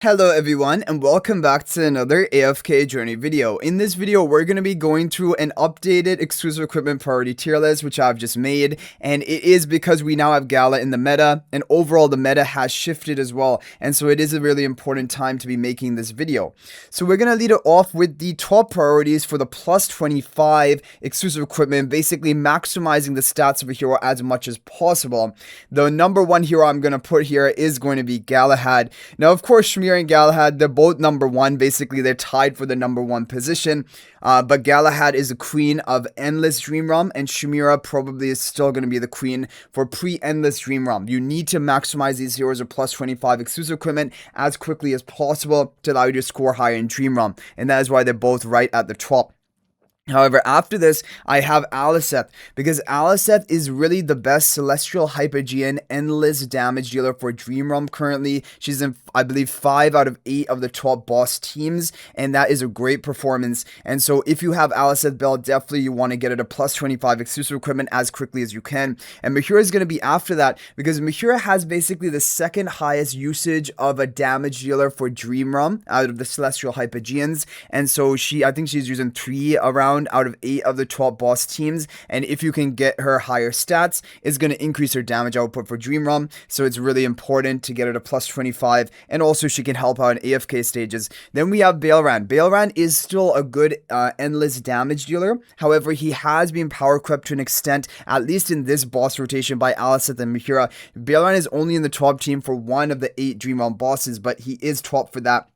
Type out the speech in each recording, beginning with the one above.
Hello everyone and welcome back to another AFK journey video. In this video we're going to be going through an updated exclusive equipment priority tier list which I've just made, and it is because we now have Gala in the meta and overall the meta has shifted as well, and so it is a really important time to be making this video. So we're going to lead it off with the top priorities for the plus 25 exclusive equipment, basically maximizing the stats of a hero as much as possible. The number one hero I'm going to put here is going to be Galahad. Now of course Shamir and Galahad, they're both number one. Basically, they're tied for the number one position. But Galahad is the queen of Endless Dream Realm, and Shamira probably is still going to be the queen for pre-Endless Dream Realm. You need to maximize these heroes with plus 25 exclusive equipment as quickly as possible to allow you to score higher in Dream Realm, and that is why they're both right at the top. However, after this, I have Aliceth, because Aliceth is really the best Celestial Hypogean endless damage dealer for Dream Realm currently. She's in, I believe, 5 out of 8 of the top boss teams, and that is a great performance. And so if you have Aliceth build, definitely you want to get it a plus 25 exclusive equipment as quickly as you can. And Mahira is going to be after that, because Mahira has basically the second highest usage of a damage dealer for Dream Realm out of the Celestial Hypogeans. And so I think she's using 3 around out of 8 of the top boss teams, and if you can get her higher stats, it's going to increase her damage output for Dream Realm, so it's really important to get her to plus 25, and also she can help out in AFK stages. Then we have Baelran. Baelran is still a good endless damage dealer, however he has been power crept to an extent, at least in this boss rotation by Aliceth and Mahira. Baelran is only in the top team for 1 of the 8 Dream Realm bosses, but he is top for that.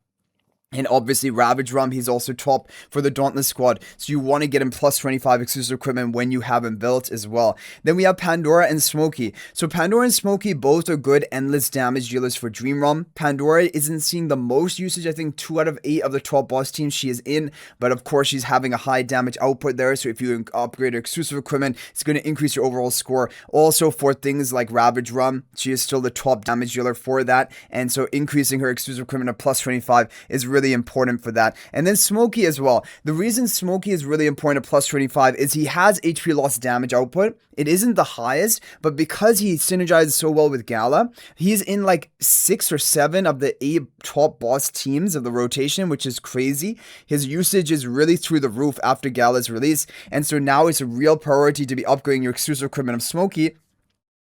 And obviously, Ravage Rum, he's also top for the Dauntless squad. So you want to get him plus 25 exclusive equipment when you have him built as well. Then we have Pandora and Smokey. So Pandora and Smokey both are good endless damage dealers for Dream Realm. Pandora isn't seeing the most usage. I think 2 out of 8 of the top boss teams she is in. But of course, she's having a high damage output there. So if you upgrade her exclusive equipment, it's going to increase your overall score. Also for things like Ravage Rum, she is still the top damage dealer for that. And so increasing her exclusive equipment to plus 25 is really important for that. And then Smokey as well. The reason Smokey is really important at plus 25 is he has HP loss damage output. It isn't the highest, but because he synergizes so well with Gala, he's in like 6 or 7 of the 8 top boss teams of the rotation, which is crazy. His usage is really through the roof after Gala's release, and so now it's a real priority to be upgrading your exclusive equipment of Smokey,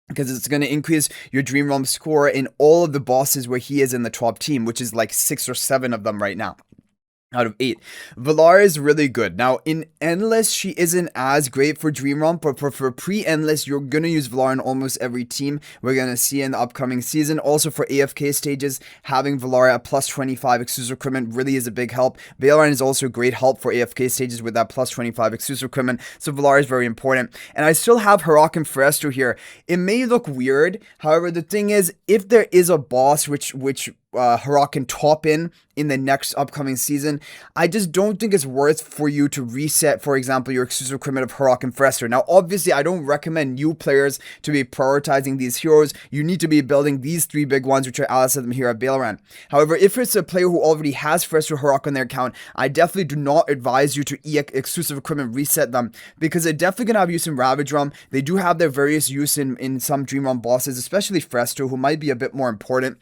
because it's going to increase your Dream Realm score in all of the bosses where he is in the top team, which is like 6 or 7 of them right now out of 8. Valar is really good. Now, in Endless, she isn't as great for Dream Realm, but for pre-Endless, you're going to use Valar in almost every team we're going to see in the upcoming season. Also, for AFK stages, having Valar at plus 25 exclusive equipment really is a big help. Baelran is also great help for AFK stages with that plus 25 exclusive equipment, so Valar is very important. And I still have Harak and Feresto here. It may look weird, however, the thing is, if there is a boss which Harak can top in the next upcoming season, I just don't think it's worth for you to reset, for example, your exclusive equipment of Harak and Feresto. Now, obviously, I don't recommend new players to be prioritizing these heroes. You need to be building these 3 big ones, which are Aliceth, Mahira, Baelran. However, if it's a player who already has Feresto or Harak on their account, I definitely do not advise you to exclusive equipment reset them, because they're definitely going to have use in Ravage Realm. They do have their various use in some Dream Realm bosses, especially Feresto, who might be a bit more important.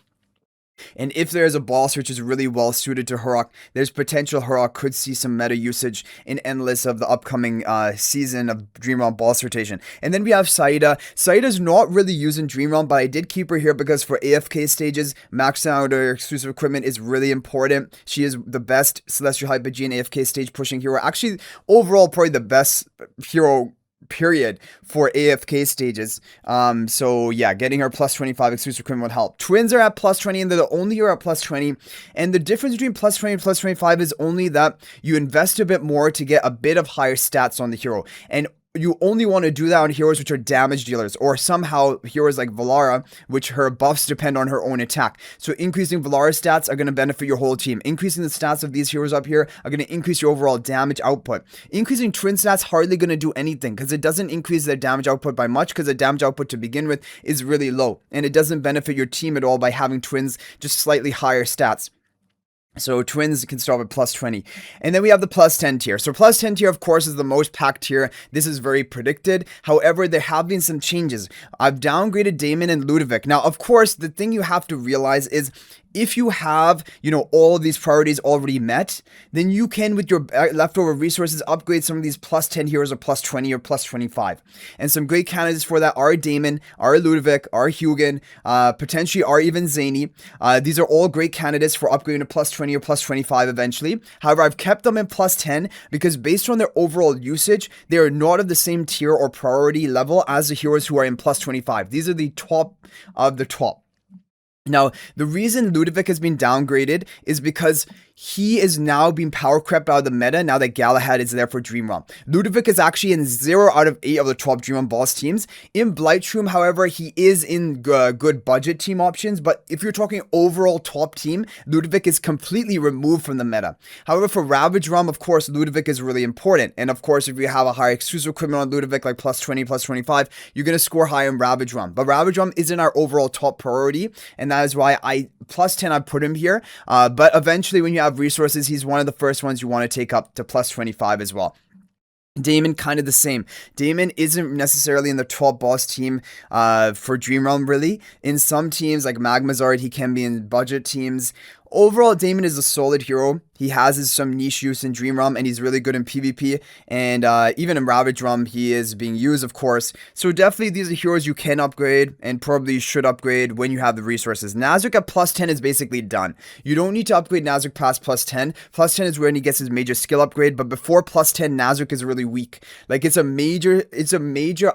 And if there is a boss which is really well suited to Harak, there's potential Harak could see some meta usage in Endless of the upcoming season of Dream Realm boss rotation. And then we have Saida. Saida's not really using Dream Realm, but I did keep her here because for AFK stages, maxing out her exclusive equipment is really important. She is the best Celestial Hypogean AFK stage pushing hero. Actually, overall, probably the best hero period for AFK stages. So yeah, getting her plus 25 exclusive equipment would help. Twins are at plus 20, and they're the only hero at plus 20. And the difference between plus 20 and plus 25 is only that you invest a bit more to get a bit of higher stats on the hero. And you only want to do that on heroes which are damage dealers, or somehow heroes like Valara, which her buffs depend on her own attack. So increasing Valara's stats are going to benefit your whole team. Increasing the stats of these heroes up here are going to increase your overall damage output. Increasing twin stats hardly going to do anything, because it doesn't increase their damage output by much, because the damage output to begin with is really low, and it doesn't benefit your team at all by having twins just slightly higher stats. So twins can start with plus 20. And then we have the plus 10 tier. So plus 10 tier, of course, is the most packed tier. This is very predicted. However, there have been some changes. I've downgraded Damon and Ludovic. Now, of course, the thing you have to realize is if you have, all of these priorities already met, then you can, with your leftover resources, upgrade some of these plus 10 heroes or plus 20 or plus 25. And some great candidates for that are Damon, are Ludovic, are Hugin, potentially are even Zany. These are all great candidates for upgrading to plus 20 or plus 25 eventually. However, I've kept them in plus 10 because based on their overall usage, they are not of the same tier or priority level as the heroes who are in plus 25. These are the top of the top. Now, the reason Ludovic has been downgraded is because he is now being power crept out of the meta now that Galahad is there for Dream Realm. Ludovic is actually in 0 out of 8 of the top Dream Realm boss teams. In Blightstroom, however, he is in good budget team options, but if you're talking overall top team, Ludovic is completely removed from the meta. However, for Ravage Realm, of course, Ludovic is really important, and of course, if you have a higher exclusive equipment on Ludovic, like plus 20, plus 25, you're going to score higher in Ravage Realm. But Ravage Realm isn't our overall top priority, and that is why plus 10, I put him here, but eventually when you have resources, he's one of the first ones you want to take up to plus 25 as well. Damon, kind of the same. Damon isn't necessarily in the top boss team for Dream Realm, really. In some teams, like Magmazard, he can be in budget teams. Overall, Damon is a solid hero. He has some niche use in Dream Realm, and he's really good in PvP, and even in Ravage Realm, he is being used, of course. So definitely, these are heroes you can upgrade, and probably should upgrade when you have the resources. Nazarick at plus 10 is basically done. You don't need to upgrade Nazarick past plus 10. Plus 10 is when he gets his major skill upgrade, but before plus 10, Nazarick is really weak. Like, it's a major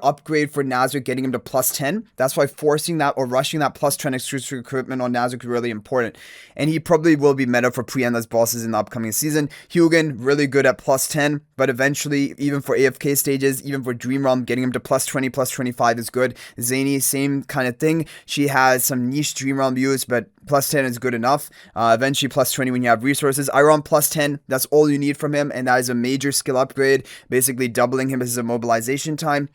upgrade for Nazarick, getting him to plus 10. That's why forcing that or rushing that plus 10 exclusive equipment on Nazarick is really important. And he probably will be meta for pre-endless bosses in the upcoming season. Hugin, really good at plus 10, but eventually, even for AFK stages, even for Dream Realm, getting him to plus 20, plus 25 is good. Zany, same kind of thing. She has some niche Dream Realm use, but plus 10 is good enough. Eventually, plus 20 when you have resources. Iron plus 10, that's all you need from him, and that is a major skill upgrade, basically doubling him as a mobilization time.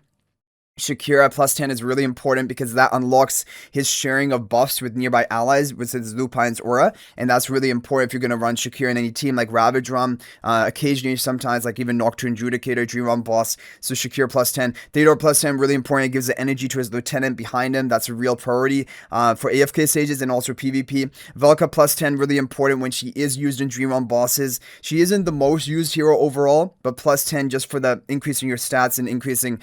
Shakira plus 10 is really important because that unlocks his sharing of buffs with nearby allies with his Lupine's aura, and that's really important if you're going to run Shakira in any team like Ravage Realm, occasionally sometimes like even Nocturne Judicator, Dream Realm boss. So Shakira plus 10. Theodore plus 10, really important. It gives the energy to his lieutenant behind him. That's a real priority for AFK stages and also PvP. Velka plus 10, really important when she is used in Dream Realm bosses. She isn't the most used hero overall, but plus 10 just for the increasing your stats and increasing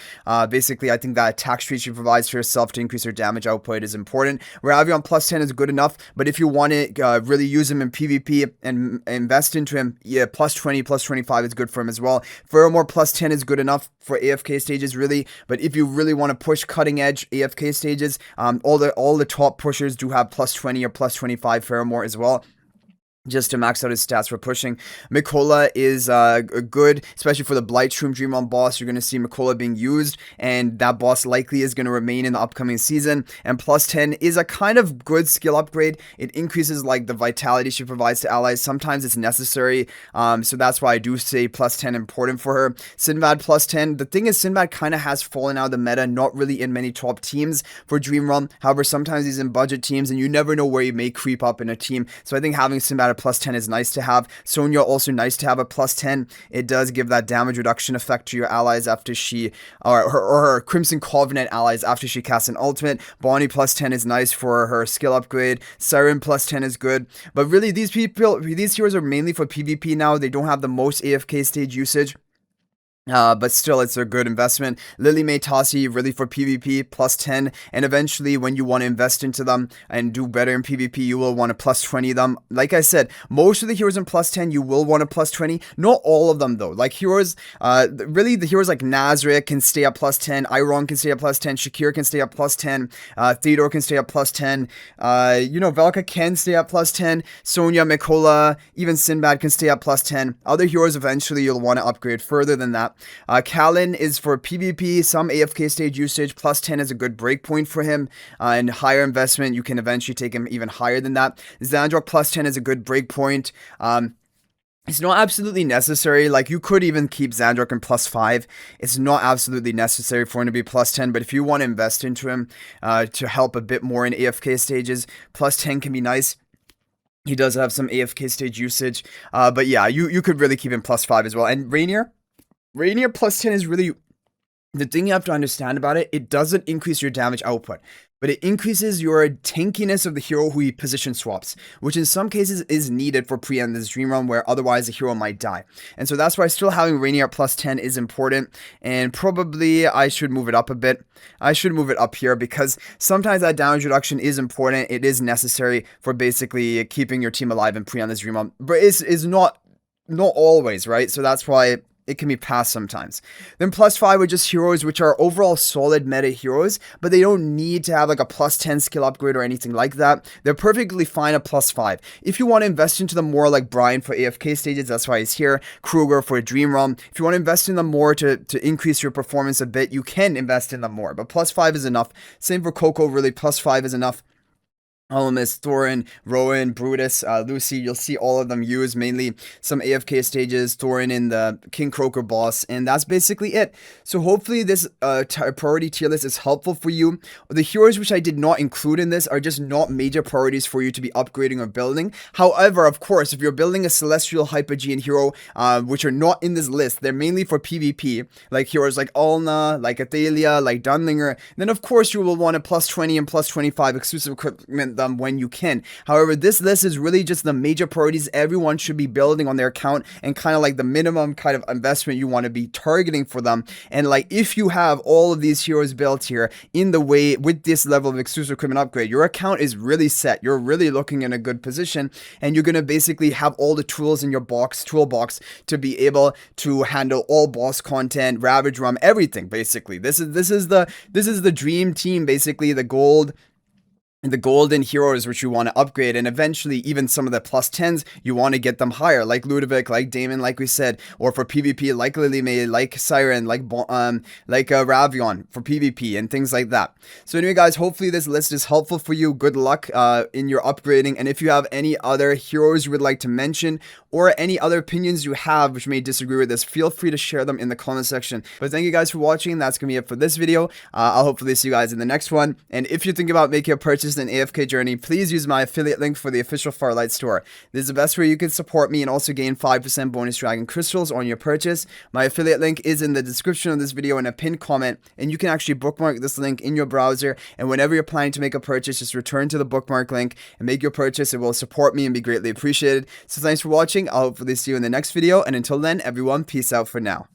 basically, I think that attack streak she provides for herself to increase her damage output is important. Ravion plus 10 is good enough, but if you want to really use him in PvP and invest into him, yeah, plus 20, plus 25 is good for him as well. Pheromore plus 10 is good enough for AFK stages, really, but if you really want to push cutting edge AFK stages, all the top pushers do have plus 20 or plus 25 Pheromore as well, just to max out his stats for pushing. Mikola is good, especially for the Blightstroom Dream Realm boss. You're going to see Mikola being used, and that boss likely is going to remain in the upcoming season. And plus 10 is a kind of good skill upgrade. It increases like the vitality she provides to allies. Sometimes it's necessary, so that's why I do say plus 10 important for her. Sinbad plus 10. The thing is, Sinbad kind of has fallen out of the meta, not really in many top teams for Dream Realm. However, sometimes he's in budget teams, and you never know where he may creep up in a team. So I think having Sinbad plus 10 is nice to have. Sonya also nice to have a plus 10. It does give that damage reduction effect to your allies after she, or her Crimson Covenant allies after she casts an ultimate. Bonnie plus 10 is nice for her skill upgrade. Siren plus 10 is good. But really, these heroes are mainly for PvP now. They don't have the most AFK stage usage. But still, it's a good investment. Lily May Tassi, really for PvP, plus 10. And eventually, when you want to invest into them and do better in PvP, you will want to plus 20 them. Like I said, most of the heroes in plus 10, you will want to plus 20. Not all of them, though. Like heroes, really, the heroes like Nazarick can stay at plus 10. Iron can stay at plus 10. Shakir can stay at plus 10. Theodore can stay at plus 10. Velka can stay at plus 10. Sonya, Mikola, even Sinbad can stay at plus 10. Other heroes, eventually, you'll want to upgrade further than that. Kalin is for PvP, some AFK stage usage, plus 10 is a good breakpoint for him, and higher investment, you can eventually take him even higher than that. Xandrok plus 10 is a good breakpoint. It's not absolutely necessary. Like, you could even keep Xandrok in plus 5. It's not absolutely necessary for him to be plus 10, but if you want to invest into him to help a bit more in AFK stages, plus 10 can be nice. He does have some AFK stage usage, but yeah, you could really keep him plus 5 as well. And Rainier plus 10 is really the thing you have to understand about it, it doesn't increase your damage output, but it increases your tankiness of the hero who he position swaps, which in some cases is needed for pre-end this dream run where otherwise the hero might die. And so that's why still having Rainier at plus 10 is important, and probably I should move it up a bit. I should move it up here because sometimes that damage reduction is important. It is necessary for basically keeping your team alive in pre-end this dream run, but is not always, right? So that's why it can be passed sometimes. Then plus 5 are just heroes which are overall solid meta heroes, but they don't need to have like a plus 10 skill upgrade or anything like that. They're perfectly fine at plus 5. If you want to invest into them more, like Brian for AFK stages, that's why he's here. Kruger for a dream run. If you want to invest in them more to increase your performance a bit, you can invest in them more, but plus 5 is enough. Same for Coco, really, plus 5 is enough. Alamis, Thorin, Rowan, Brutus, Lucy, you'll see all of them use mainly some AFK stages, Thorin in the King Croaker boss, and that's basically it. So hopefully this priority tier list is helpful for you. The heroes which I did not include in this are just not major priorities for you to be upgrading or building. However, of course, if you're building a Celestial Hypogean hero, which are not in this list, they're mainly for PvP, like heroes like Alna, like Athalia, like Dunlinger, then of course you will want a plus 20 and plus 25 exclusive equipment them when you can. However, this list is really just the major priorities everyone should be building on their account and kind of like the minimum kind of investment you want to be targeting for them. And like if you have all of these heroes built here in the way with this level of exclusive equipment upgrade, your account is really set. You're really looking in a good position, and you're going to basically have all the tools in your toolbox to be able to handle all boss content, Ravage Rum, everything basically. This is the dream team, basically the golden heroes which you want to upgrade, and eventually even some of the plus 10s you want to get them higher, like Ludovic, like Damon, like we said, or for PvP like Lily May, like Siren, like Ravion for PvP and things like that. So anyway guys, hopefully this list is helpful for you. Good luck in your upgrading, and if you have any other heroes you would like to mention or any other opinions you have which may disagree with this, feel free to share them in the comment section. But thank you guys for watching. That's gonna be it for this video. I'll hopefully see you guys in the next one, and if you think about making a purchase in AFK Journey, please use my affiliate link for the official Farlight store. This is the best way you can support me and also gain 5% bonus dragon crystals on your purchase. My affiliate link is in the description of this video in a pinned comment, and you can actually bookmark this link in your browser, and whenever you're planning to make a purchase, just return to the bookmark link and make your purchase. It will support me and be greatly appreciated. So thanks for watching. I'll hopefully see you in the next video, and until then, everyone, peace out for now.